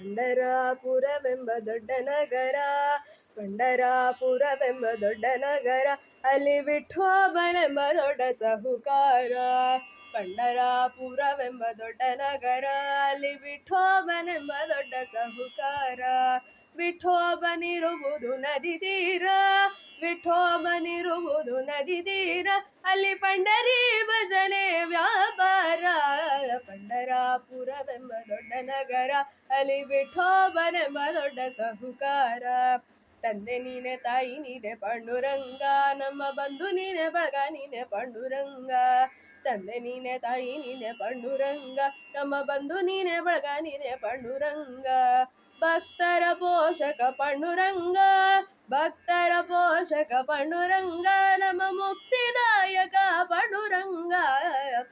ಪಂಡರಾಪುರವೆಂಬ ದೊಡ್ಡ ನಗರ, ಪಂಡರಾಪುರವೆಂಬ ದೊಡ್ಡ ನಗರ, ಅಲ್ಲಿ ವಿಠೋಬನೆಂಬ ದೊಡ್ಡ ಸಾಹುಕಾರ. ಪಂಡರಾಪುರವೆಂಬ ದೊಡ್ಡ ನಗರ, ಅಲ್ಲಿ ವಿಠೋಬನೆಂಬ ದೊಡ್ಡ ಸಾಹುಕಾರ. ವಿಠೋಬನಿರುವುದು ನದಿ ತೀರ, ವಿಠೋಬನಿರುವುದು ನದಿ ತೀರ, ಅಲ್ಲಿ ಪಂಡರಿ ಭಜನೆ ವ್ಯಾಪಾರ. ಪಂಡರಾಪುರವೆಂಬ ದೊಡ್ಡ ನಗರ, ಅಲ್ಲಿ ವಿಠೋಬನೆಂಬ ದೊಡ್ಡ ಸಾಹುಕಾರ. ತಂದೆ ನೀನೆ, ತಾಯಿ ನೀನೆ ಪಾಂಡುರಂಗ, ನಮ್ಮ ಬಂಧು ನೀನೆ, ಬಳಗ ನೀನೆ ಪಾಂಡುರಂಗ. ತಂದೆ ನೀನೆ, ತಾಯಿ ನೀನೆ ಪಾಂಡುರಂಗ, ನಮ್ಮ ಬಂಧು ನೀನೆ, ಬಳಗ ನೀನೆ ಪಾಂಡುರಂಗ. ಭಕ್ತರ ಪೋಷಕ ಪಾಂಡುರಂಗ, ಭಕ್ತರ ಪೋಷಕ ಪಾಂಡುರಂಗ, ನಮ್ಮ ಮುಕ್ತಿದಾಯಕ ಪಾಂಡುರಂಗ.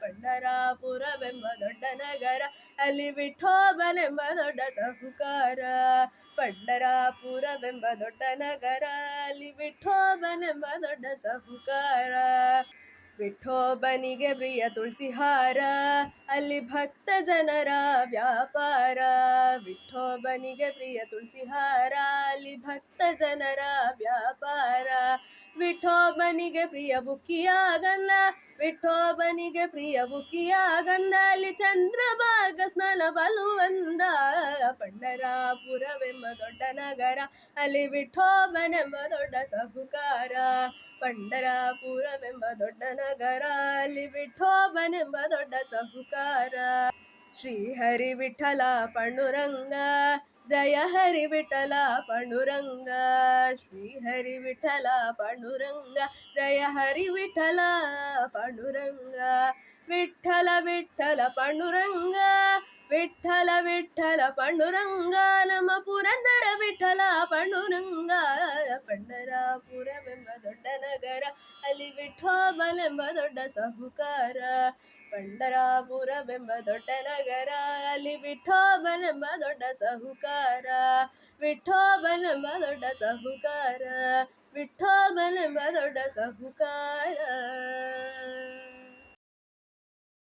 ಪಂಡರಾಪುರವೆಂಬ ದೊಡ್ಡ ನಗರ, ಅಲ್ಲಿ ವಿಠೋಬನೆಂಬ ದೊಡ್ಡ ಸಾಹುಕಾರ. ಪಂಡರಾಪುರವೆಂಬ ದೊಡ್ಡ ನಗರ, ಅಲ್ಲಿ ವಿಠೋಬನೆಂಬ ದೊಡ್ಡ ಸಾಹುಕಾರ. ವಿಠೋಬನಿಗೆ ಪ್ರಿಯ ತುಳಸಿ ಹಾರ, ಅಲ್ಲಿ ಭಕ್ತ ಜನರ ವ್ಯಾಪಾರ. ವಿಠೋಬನಿಗೆ ಪ್ರಿಯ ತುಳಸಿ ಹಾರ, ಅಲ್ಲಿ ಭಕ್ತ ಜನರ ವ್ಯಾಪಾರ. ವಿಠೋಬನಿಗೆ ಪ್ರಿಯ ಬುಕ್ಕಿಯ ಗಂಧ, ವಿಠೋಬನಿಗೆ ಪ್ರಿಯ ಬುಕ್ಕಿಯ ಗಂಧ, ಅಲ್ಲಿ ಚಂದ್ರಭಾಗ ಸ್ನಾನ ಬಲುವಂದ. ಪಂಡರಾಪುರವೆಂಬ ದೊಡ್ಡ ನಗರ, ಅಲ್ಲಿ ವಿಠೋಬನೆಂಬ ದೊಡ್ಡ ಸಾಹುಕಾರ. ಪಂಡರಾಪುರವೆಂಬ ದೊಡ್ಡ ನಗರ, ಅಲ್ಲಿ ವಿಠೋಬನೆಂಬ ದೊಡ್ಡ ಸಾಹುಕಾರ. ಶ್ರೀ ಹರಿ ವಿಠಲ ಪಾಂಡುರಂಗ, ಜಯ ಹರಿ ವಿಠಲ ಪಾಂಡುರಂಗ. ಶ್ರೀ ಹರಿ ವಿಠಲ ಪಾಂಡುರಂಗ, ಜಯ ಹರಿ ವಿಠಲ ಪಾಂಡುರಂಗ. ವಿಠಲ ವಿಠಲ ಪಾಂಡುರಂಗ, ವಿಠಲ ವಿಠಲ ಪಾಂಡುರಂಗ, ನಮ್ಮ ಪುರಂದರ ವಿಠಲ ಪಾಂಡುರಂಗ. ಪಂಡರಾಪುರವೆಂಬ ದೊಡ್ಡ ನಗರ, ಅಲ್ಲಿ ವಿಠೋಬನೆಂಬ ದೊಡ್ಡ ಸಾಹುಕಾರ. ಪಂಡರಾಪುರವೆಂಬ ದೊಡ್ಡ ನಗರ, ಅಲ್ಲಿ ವಿಠೋಬನೆಂಬ ದೊಡ್ಡ ಸಾಹುಕಾರ. ವಿಠೋಬನೆಂಬ ದೊಡ್ಡ ಸಾಹುಕಾರ, ವಿಠೋಬನೆಂಬ ದೊಡ್ಡ ಸಾಹುಕಾರ.